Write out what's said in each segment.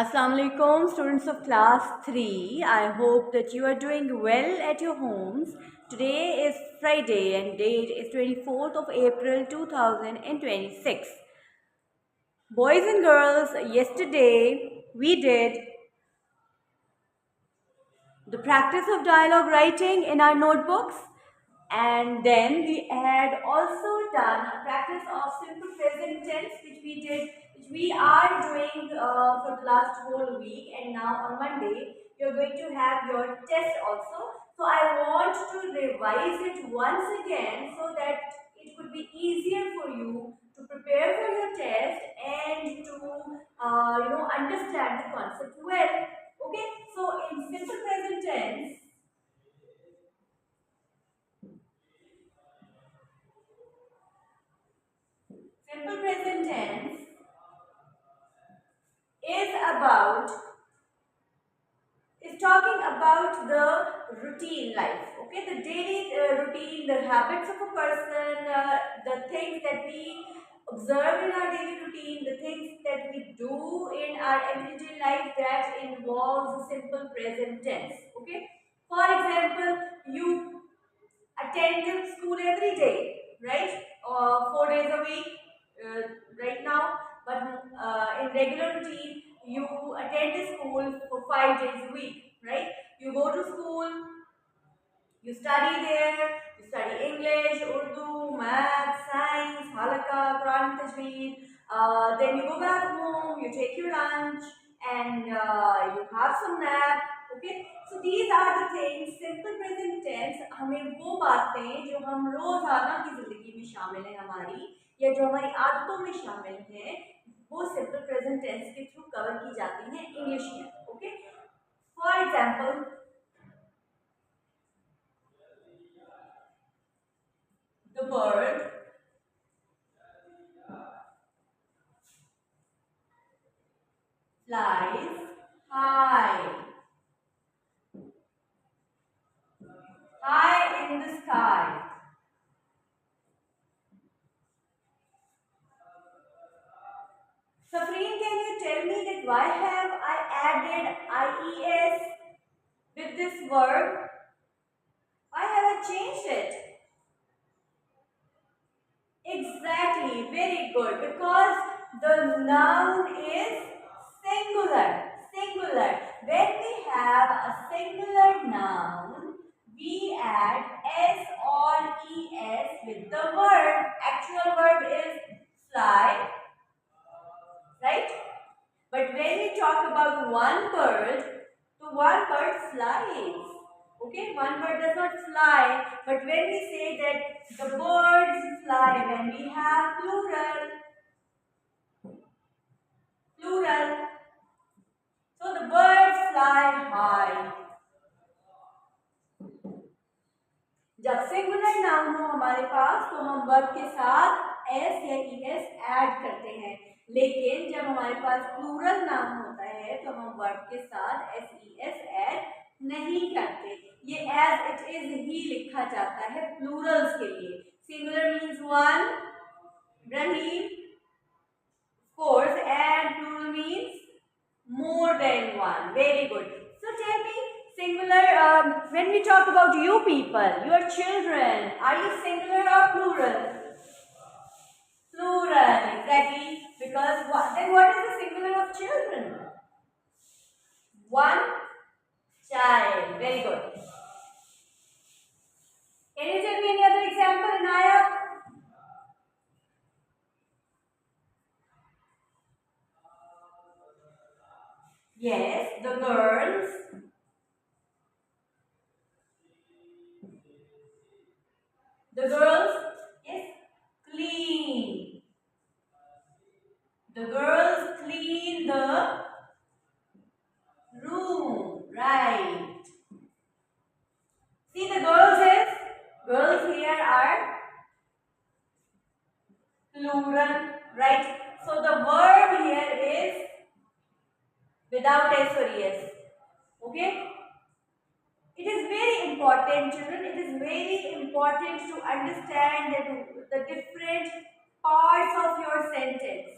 Assalamu alaikum, students of class 3. I hope that you are doing well at your homes. Today is Friday and date is 24th of April 2026. Boys and girls, yesterday we did the practice of dialogue writing in our notebooks, and then we had also done a practice of simple present tense which we are doing for the last whole week, and now on Monday you're going to have your test also. So I want to revise it once again so that it would be easier for you to prepare for your test and to understand the concept well. Okay, so in simple present tense, simple present tense is about is talking about the routine life. Okay, the daily routine, the habits of a person, the things that we observe in our daily routine, the things that we do in our everyday life that involves simple present tense. Okay, for example, you attend school every day, right? 4 days a week, uh, right now. But in regular routine, you attend the school for 5 days a week, right? You go to school, you study there, you study English, Urdu, math, science, halakha, Quran, Tajweed. Then you go back home, you take your lunch, and you have some nap. Okay, so these are the things. Simple present tense हमें वो बातें जो हम रोजाना की जिंदगी में शामिल है हमारी, या जो हमारी आदतों में शामिल हैं, वो सिंपल प्रेजेंट टेंस के थ्रू कवर की जाती हैं इंग्लिश में. Okay, for example, the bird flies high, high in the sky. Safreen, can you tell me that why have I added IES with this word? Why have I changed it? Exactly, very good. Because the noun is singular. Singular. When we have a singular noun, we add S or ES with the verb. Actual verb is fly, right? But when we talk about one bird, so one bird flies. Okay, one bird does not fly. But when we say that the birds fly, when we have plural, plural. So the birds fly high. जब singular noun हो हमारे पास तो हम verb के साथ S या ES add करते हैं, लेकिन जब हमारे पास प्लूरल नाउन होता है तो हम वर्ब के साथ एस ई एस ऐड नहीं करते. ये एज इट इज ही लिखा जाता है प्लूरल्स के लिए. Singular means one, Ibrahim, of course, and plural means more than one. Very good. So tell me, singular, when we talk about you people, your children, are you singular or plural? Plural, exactly. Because then what is the singular of children? One child. Very good. Can you tell me any other example, Naya? Yes, the girls. The girls, yes, clean. The girls clean the room, right? See, the girls here are plural, right? So the verb here is without S or ES. Okay? It is very important, children. It is very important to understand the different parts of your sentence.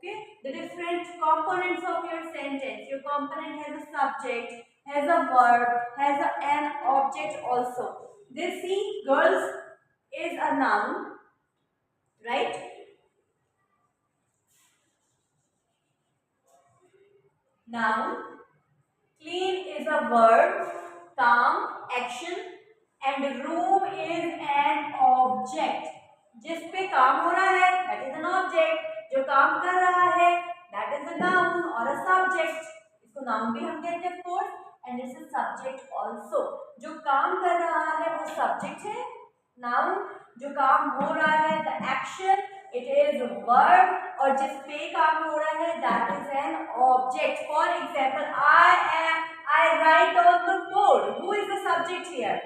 Okay, the different components of your sentence. Your component has a subject, has a verb, has an object also. They see girls is a noun, right? Noun. Clean is a verb, calm action, and room is an object. जिस पे काम हो रहा है that is an object. जो काम कर रहा है that is a noun or a subject. इसको noun भी हम कहते हैं of course, and it's a subject also. जो काम कर रहा है वो subject है, noun. जो काम हो रहा है the action, it is a verb. और जिस पे काम हो रहा है that is an object. For example, I write on the board. Who is the subject here?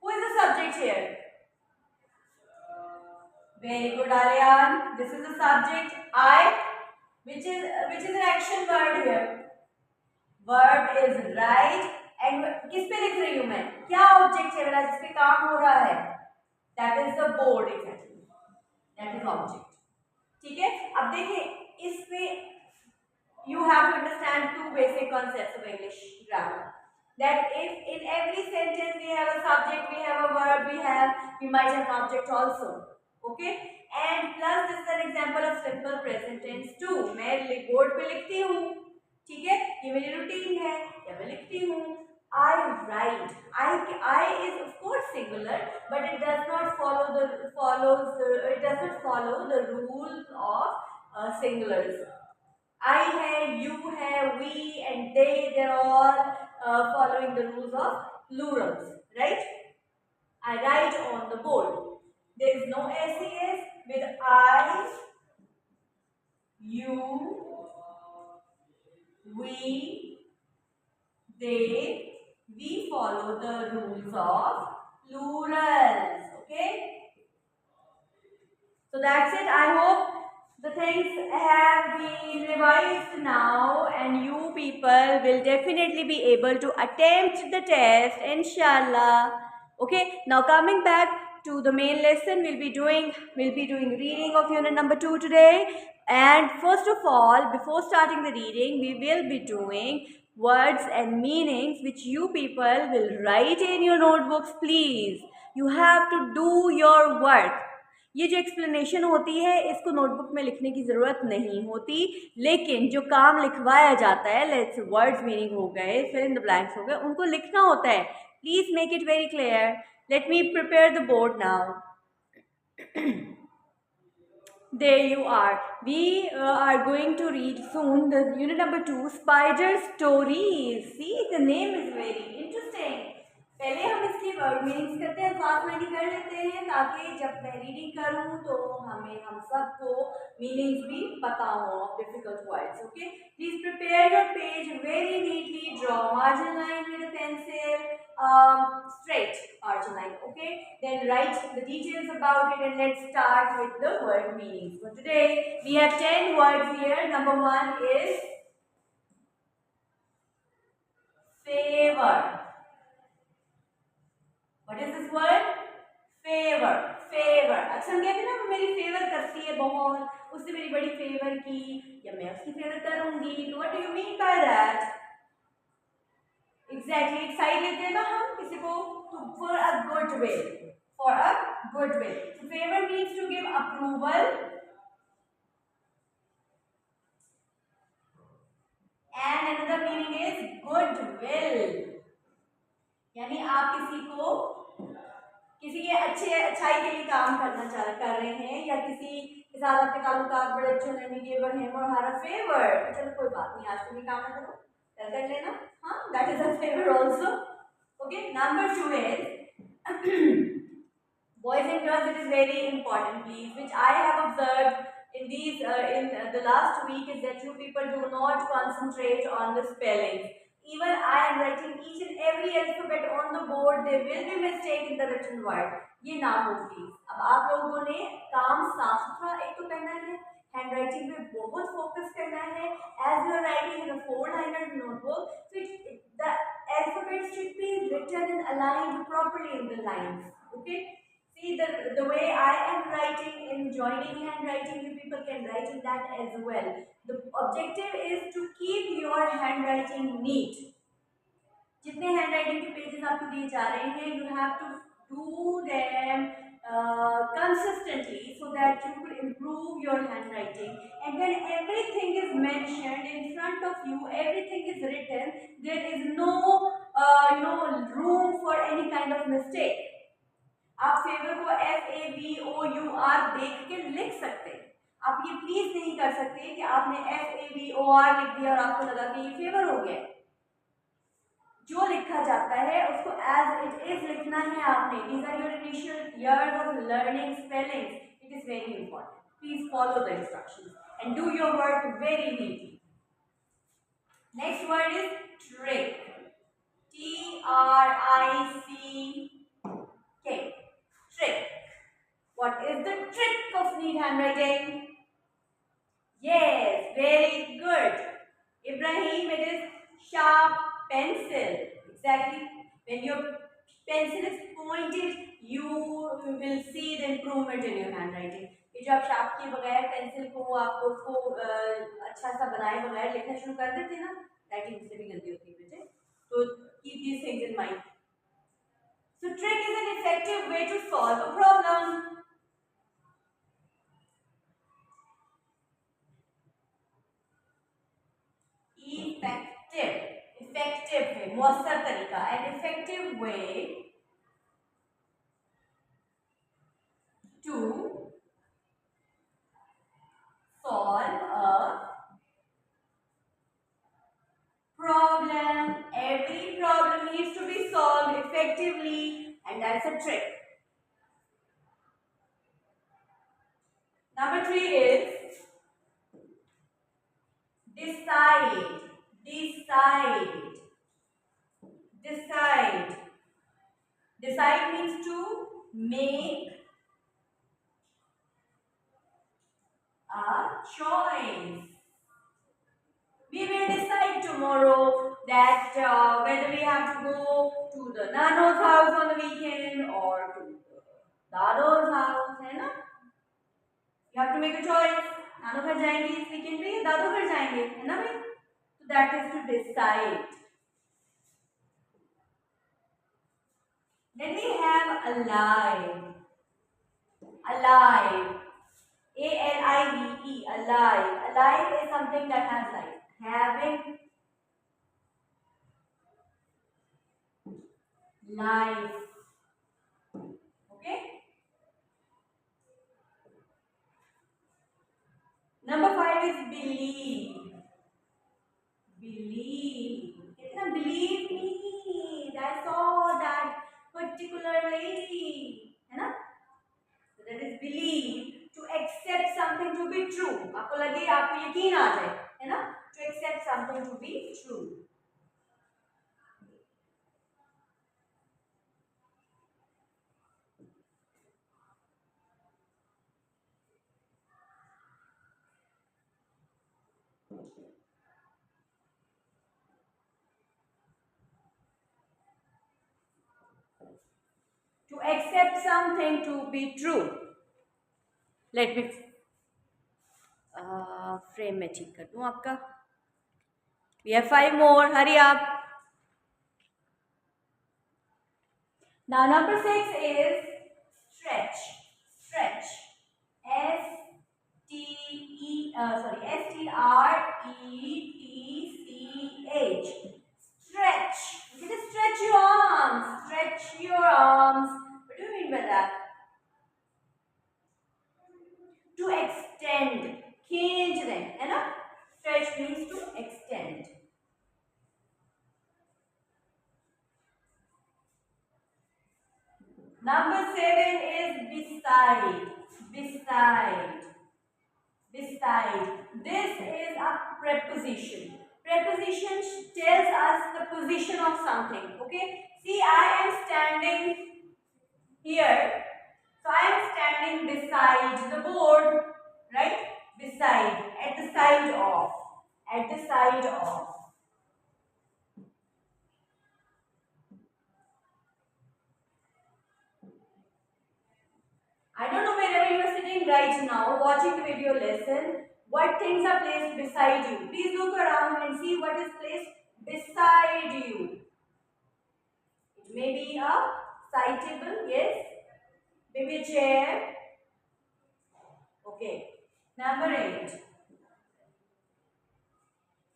Who is the subject here? Very good, Aryan. This is the subject I, which is an action word here. Verb is write. And किस पे लिख रही हूँ मैं? क्या object है मेरा जिस पे काम हो रहा है? That is the board exactly. That is object. ठीक है? अब देखिए इसमें you have to understand two basic concepts of English grammar. That if in every sentence we have a subject, we have a verb, we might have an object also. Okay? And plus this is an example of simple present tense too. मैं board पे लिखती हूँ, ठीक है? ये मेरी routine है, या मैं लिखती हूँ. I write. I is of course singular, but it does not follow the rules of singulars. I है, you है, we and they're all following the rules of plurals, right? I write on the board. There is no SES with I, you, we, they. We follow the rules of plurals, okay? So that's it. I hope the things have been revised now and you people will definitely be able to attempt the test, inshallah. Okay, now coming back to the main lesson, we'll be doing reading of unit number 2 today. And first of all, before starting the reading, we will be doing words and meanings which you people will write in your notebooks. Please, you have to do your work. ये जो explanation होती है इसको notebook में लिखने की ज़रूरत नहीं होती, लेकिन जो काम लिखवाया जाता है, लेट्स वर्ड्स मीनिंग हो गए, फिल इन द ब्लैंक्स हो गए, उनको लिखना होता है. Please make it very clear. Let me prepare the board now. There you are. We are going to read soon the unit number 2, Spider Stories. See, the name is very interesting. पहले हम इसके word meanings करते हैं, साथ में कर लेते हैं ताकि जब मैं रीडिंग करूं तो हम सबको मीनिंग्स भी पता हो of difficult words. Okay, please prepare your page very neatly. Draw margin line with a pencil, straight margin line. Okay, then write the details about it and let's start with the word meanings. For today we have 10 words here. Number 1 is favor. What is this word? Favor. Favor. अच्छा हम कहते हैं ना मेरी favour करती है बहुत, उससे मेरी बड़ी फेवर की या मैं उसकी फेवर करूंगी. तो what do you mean by that? Exactly. एक साइड लेते हैं ना हम किसी को for a good will. For a good will. So favor means to give approval. And another meaning is good will. यानी आप किसी के अच्छाई के लिए काम कर रहे हैं या किसी के साथ आपके ताल्लुकात बड़े अच्छे होने में गिव हिम और हर फेवर. चलो कोई बात नहीं, आज तुम ये काम ना करो, कल कर लेना. हाँ, that is a favour also. Okay, number 2 is boys and girls. It is very important, please, which I have observed in the last week is that you people do not concentrate on the spelling. Even I am writing each and every alphabet on the board. There will be mistake in the written word. ये ना हो please. अब आप लोगों ने काम साफ सुथरा एक तो करना है, हैंड राइटिंग पे बहुत फोकस करना है. As you are writing in a 4-liner notebook, so the alphabet should be written and aligned properly in the lines. Okay, see the way I am writing in joining handwriting, you people can write in that as well. The objective is to keep your handwriting neat. जितने handwriting के pages आपको दिए जा रहे हैं, you have to do them consistently so that you could improve your handwriting. And when everything is mentioned in front of you, everything is written, there is no room for any kind of mistake. आप favour को FAVOUR देख के लिख सकते हैं. आप ये please नहीं कर सकते कि आपने FAVOR लिख दिया और आपको लगा कि ये फेवर हो गया. जो लिखा जाता है उसको एज इट इज लिखना है आपने. These are your initial years of learning spellings. It is very important. Please follow the instructions and do your work very neatly. Next word is trick. TRICK. Trick. What is the trick of neat handwriting? Yes, very good. Ibrahim, it is sharp pencil. Exactly. When your pencil is pointed, you will see the improvement in your handwriting. ये जो आप sharp किए बगैर pencil को आपको उसको अच्छा सा बनाए बगैर लिखना शुरू कर देते हैं ना, राइटिंग इससे भी गंदी होती है बेटे. तो keep these things in mind. So trick is an effective way to solve a problem. Effective way, मौसर तरीका. An effective way to solve a problem. Every problem needs to be solved effectively, and that's a trick. Number 3 is decide. Decide means to make a choice. We will decide tomorrow that whether we have to go to the Nano's house on the weekend or to Dado's house, है ना? You have to make a choice. नानो घर जाएंगे इस weekend पे या दादू घर जाएंगे, है ना भाई? So that is to decide. Then we have alive. Alive. ALIVE. Alive. Alive is something that has life. Having life. Okay. Number 5 is believe. Believe me, I saw that particular lady, है ना? So that is believe. To accept something to be true. आपको लगे, आपको यकीन आ जाए, है ना? To accept something to be true. To accept something to be true. Let me frame में ठीक कर दूं आपका. We have 5 more. Hurry up. Now number 6 is stretch. STRETCH. Stretch. You can stretch your arms. What do you mean by that? To extend. खींच दें, है ना? Stretch means to extend. Number 7 is beside. This is a preposition. Preposition tells us the position of something. Okay. See, I am standing here. So I am standing beside the board. Right? beside, at the side of, at the side of. I don't know wherever you are sitting right now, watching the video lesson, what things are placed beside you. Please look around and see what is placed beside you. It may be a side table, yes. Maybe a chair. Okay. Number 8.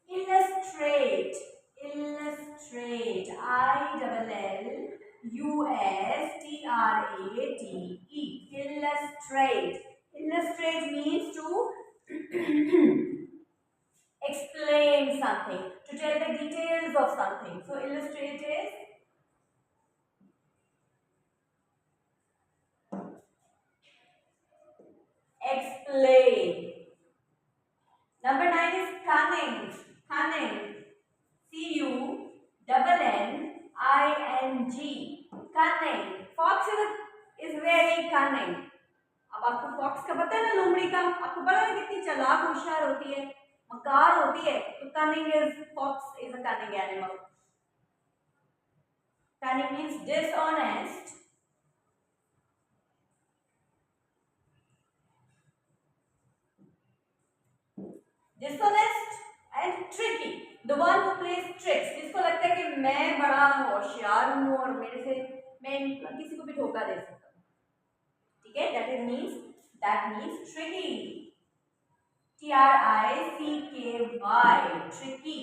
Illustrate. Illustrate. ILLUSTRATE. Illustrate. Illustrate means to explain something, to tell the details of something. So illustrate is explain. Number 9 is cunning. Cunning. CUNNING. Cunning. Fox is very cunning. अब आपको fox का पता है ना, लोमड़ी का, आपको पता है कितनी चालाक होशियार होती है, मकार होती है. तो cunning is, fox is a cunning animal. Cunning means dishonest. Dishonest and tricky. The one who plays tricks. जिसको लगता है कि मैं बड़ा होशियार हूँ और मेरे से मैं किसी को भी धोखा दे सकता हूँ. ठीक है? That means tricky. TRICKY. Tricky.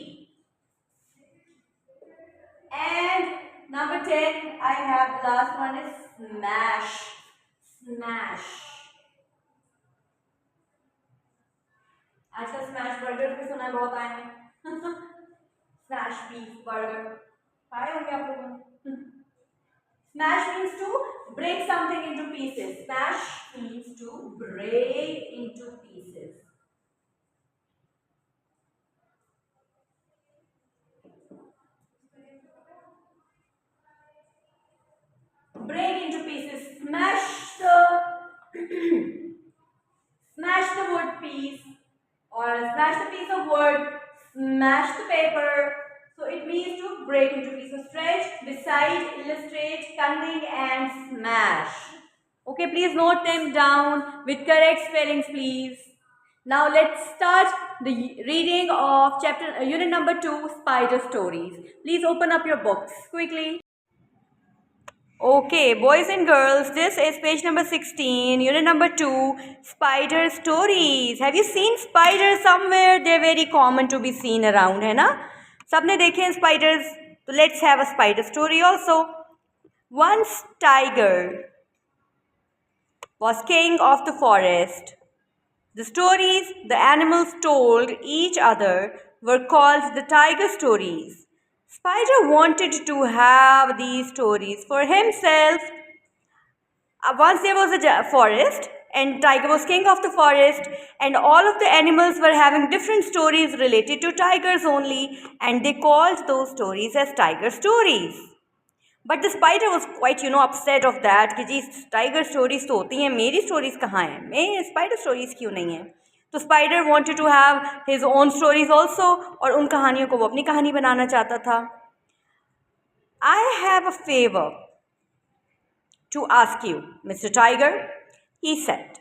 And number 10, I have the last one is smash. Smash. आजकल स्मैश बर्गर भी सुना बहुत आए हैं. स्मैश बीफ बर्गर खाए होंगे आप लोगों ने. Smash means to break something into pieces. Smash means to break into pieces. Break into pieces. Smash the wood piece, or smash the piece of wood, smash the paper. So it means to break into pieces. Stretch, beside, illustrate, cunning and smash. Okay, please note them down with correct spellings, please. Now let's start the reading of unit number 2, Spider Stories. Please open up your books quickly. Okay, boys and girls, this is page number 16, unit number 2, Spider Stories. Have you seen spiders somewhere? They're very common to be seen around, है ना? सबने देखे हैं spiders? So let's have a spider story also. Once tiger was king of the forest. The stories the animals told each other were called the tiger stories. Spider wanted to have these stories for himself. Once there was a forest and tiger was king of the forest, and all of the animals were having different stories related to tigers only, and they called those stories as tiger stories. But the spider was quite upset of that कि जी tiger stories तो होती हैं, मेरी stories कहाँ हैं, मेरी spider stories क्यों नहीं हैं. तो spider wanted to have his own stories also, और उन कहानियों को वो अपनी कहानी बनाना चाहता था. I have a favor to ask you, Mr. Tiger, he said.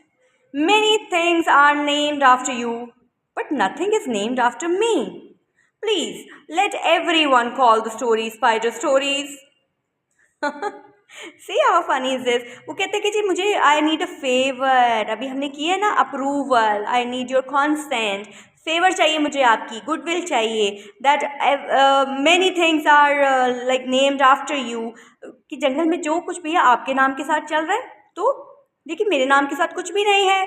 Many things are named after you, but nothing is named after me. Please, let everyone call the stories spider stories. See how funny is this? वो कहते हैं कि जी मुझे I need a favor. अभी हमने किया ना approval. I need your consent. Favour चाहिए मुझे आपकी, गुडविल चाहिए. That many things are like named after you. कि जंगल में जो कुछ भी है आपके नाम के साथ चल रहा है, तो देखिए मेरे नाम के साथ कुछ भी नहीं है.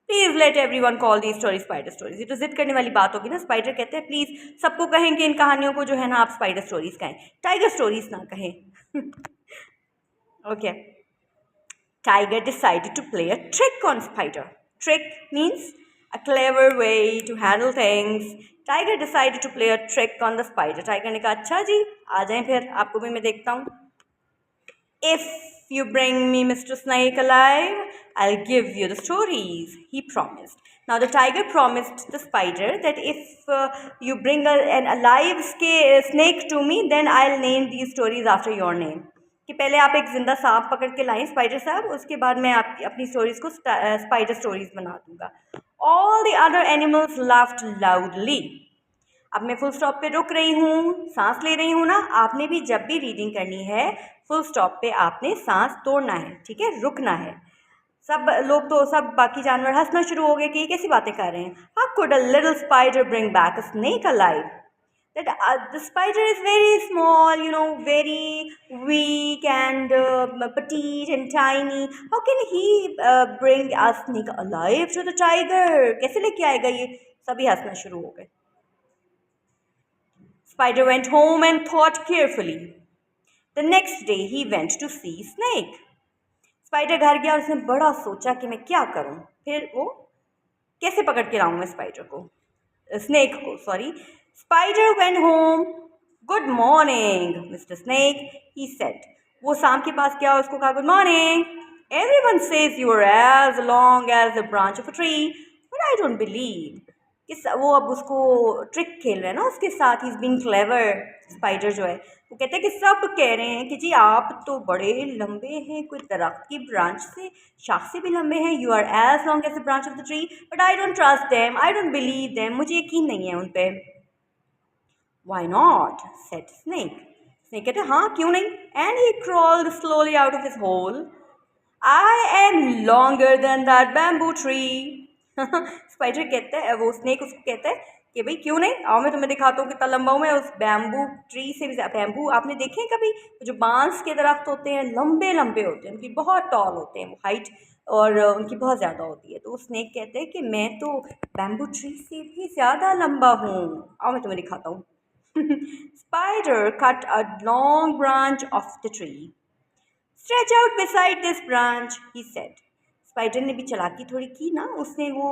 Please let every one call the story spider stories. ये तो जिद करने वाली बात होगी ना. स्पाइडर कहते हैं प्लीज़ सबको कहें कि इन कहानियों को जो है ना आप स्पाइडर स्टोरीज कहें, टाइगर स्टोरीज ना कहें. Okay. Tiger decided to play a trick on Spider. Trick means a clever way to handle things. Tiger decided to play a trick on the Spider. Tiger ने कहा अच्छा जी आ जाएं फिर आपको भी मैं देखता हूँ. If you bring me Mr. Snake alive, I'll give you the stories, he promised. Now the tiger promised the spider that if you bring an alive snake to me, then I'll name these stories after your name. कि पहले आप एक जिंदा सांप पकड़ के लाएं spider साहब, उसके बाद मैं आप अपनी स्टोरीज को स्पाइडर स्टोरीज बना दूंगा. All the other animals laughed loudly. अब मैं फुल स्टॉप पे रुक रही हूँ, सांस ले रही हूँ ना. आपने भी जब भी रीडिंग करनी है फुल स्टॉप पे आपने सांस तोड़ना है, ठीक है, रुकना है. सब लोग तो सब बाकी जानवर हंसना शुरू हो गए कि ये कैसी बातें कर रहे हैं. How could a little spider bring back a snake alive? That the spider is very small, very weak and petite and tiny. How can he bring a snake alive to the tiger? कैसे लेके आएगा ये? सभी हंसना शुरू हो गए. Spider went home and thought carefully. The next day he went to see Snake. Spider घर गया और उसने बड़ा सोचा कि मैं क्या करूं. फिर वो कैसे पकड़ के लाऊं मैं स्नेक को. Spider went home. Good morning, Mr. Snake, he said. वो सांप के पास गया और उसको कहा good morning. Everyone says you are as long as the branch of a tree, but I don't believe. वो अब उसको ट्रिक खेल रहे हैं ना उसके साथ. He is being clever. Spider जो है वो कहते हैं कि सब कह रहे हैं कि जी आप तो बड़े लंबे हैं, कोई दरख्त की ब्रांच से शाख से भी लंबे हैं. You are as long as the branch of the tree, but I don't trust them, I don't believe them. मुझे यकीन नहीं है उन पर. Why not, said snake. Snake कहते हैं हाँ क्यों नहीं. And he crawled slowly out of his hole. I am longer than that bamboo tree. Spider कहता है, वो स्नेक उसको कहता है कि भाई क्यों नहीं, आओ मैं तुम्हें दिखाता हूँ कितना लंबा हूँ मैं उस बैम्बू ट्री से भी. बैम्बू आपने देखे हैं कभी? जो बांस के दरख्त होते हैं लंबे लंबे होते हैं, उनकी बहुत टॉल होते हैं वो हाइट, और उनकी बहुत ज़्यादा होती है. तो वो स्नेक कहते हैं कि मैं तो बैम्बू ट्री से भी ज़्यादा लंबा हूँ, आओ मैं तुम्हें दिखाता हूँ. Spider cut a long branch of the tree. Stretch out beside this branch, he said. Spider ने भी चालाकी थोड़ी की ना, उसने वो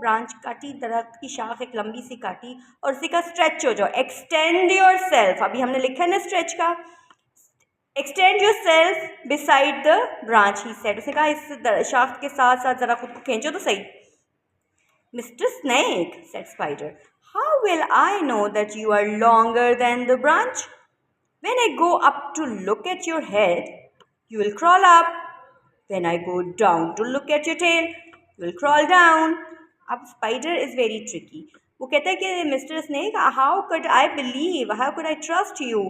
ब्रांच काटी, दरख्त की शाख एक लंबी सी काटी और उसने कहा स्ट्रेच हो जाओ. Extend your self. अभी हमने लिखा है ना स्ट्रेच का. Extend your self beside the branch, he said. उसने कहा इस शाख के साथ साथ जरा खुद को खींचो तो सही. Mister snake, said spider, how will I know that you are longer than the branch? When I go up to look at your head, you will crawl up. When I go down to look at your tail, you will crawl down. अब spider is very tricky. वो कहता है कि mister snake, how could I believe, how could I trust you?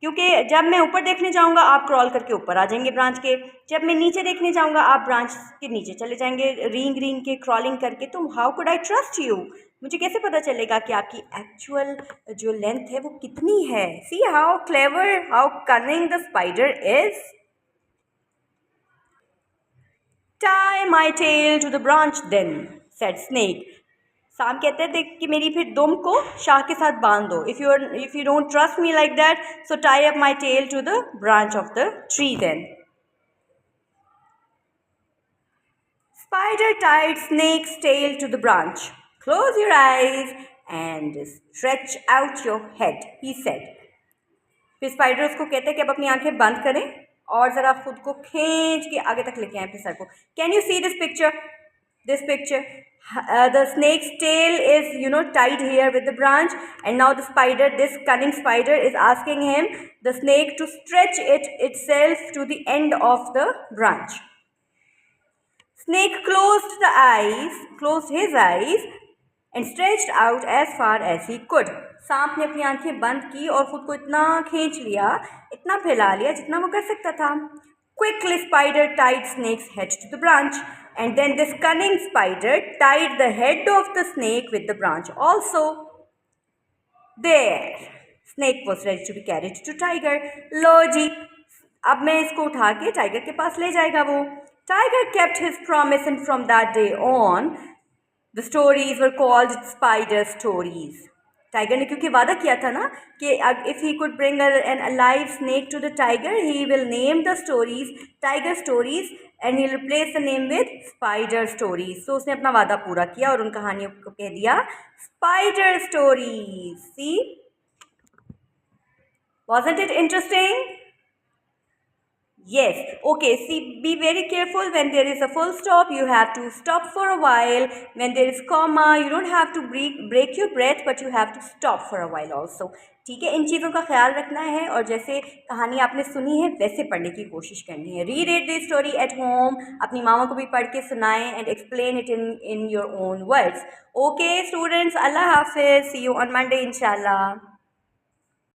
क्योंकि जब मैं ऊपर देखने जाऊंगा आप क्रॉल करके ऊपर आ जाएंगे ब्रांच के, जब मैं नीचे देखने जाऊंगा आप ब्रांच के नीचे चले जाएंगे रींग रींग के क्रॉलिंग करके. तो how could I trust you? मुझे कैसे पता चलेगा कि आपकी एक्चुअल जो लेंथ है वो कितनी है. See how clever, how cunning the spider is. Tie my tail to the branch then, said snake. सांप कहते हैं देख कि मेरी फिर दुम को शाह के साथ बांध दो. If you don't trust me like that, so tie up my tail to the branch of the tree then. Spider tied Snake's tail to the branch. Close your eyes and stretch out your head, he said. फिर spider उसको कहते हैं कि अब अपनी आंखें बंद करें और ज़रा खुद को खींच के आगे तक लेके आए अपने सर को. Can you see this picture? The snake's tail is tied here with the branch, and now this cunning spider is asking the snake to stretch itself to the end of the branch. Snake closed his eyes and stretched out as far as he could. सांप ने अपनी आंखें बंद की और खुद को इतना खींच लिया, इतना फैला लिया जितना वो कर सकता था. Quickly spider tied snake's head to the branch, and then this cunning spider tied the head of the snake with the branch also. There, snake was ready to be carried to tiger. लो जी, अब मैं इसको उठा के tiger के पास ले जाएगा वो. Tiger kept his promise, and from that day on, the stories were called spider stories. Tiger ने क्योंकि वादा किया था ना कि if he could bring an alive snake to the tiger, he will name the stories tiger stories and he'll replace the name with spider stories. So उसने अपना वादा पूरा किया और उन कहानियों को कह दिया spider stories. See, wasn't it interesting? Yes, okay. See, be very careful. When there is a full stop, you have to stop for a while. When there is comma, you don't have to break your breath, but you have to stop for a while also. ठीक है, इन चीज़ों का ख्याल रखना है और जैसे कहानी आपने सुनी है वैसे पढ़ने की कोशिश करनी है. Read the story at home. अपनी मामा को भी पढ़ के सुनाएं and explain it in your own words. Okay students, अल्लाह हाफिज़. सी यू ऑन मंडे इंशाल्लाह.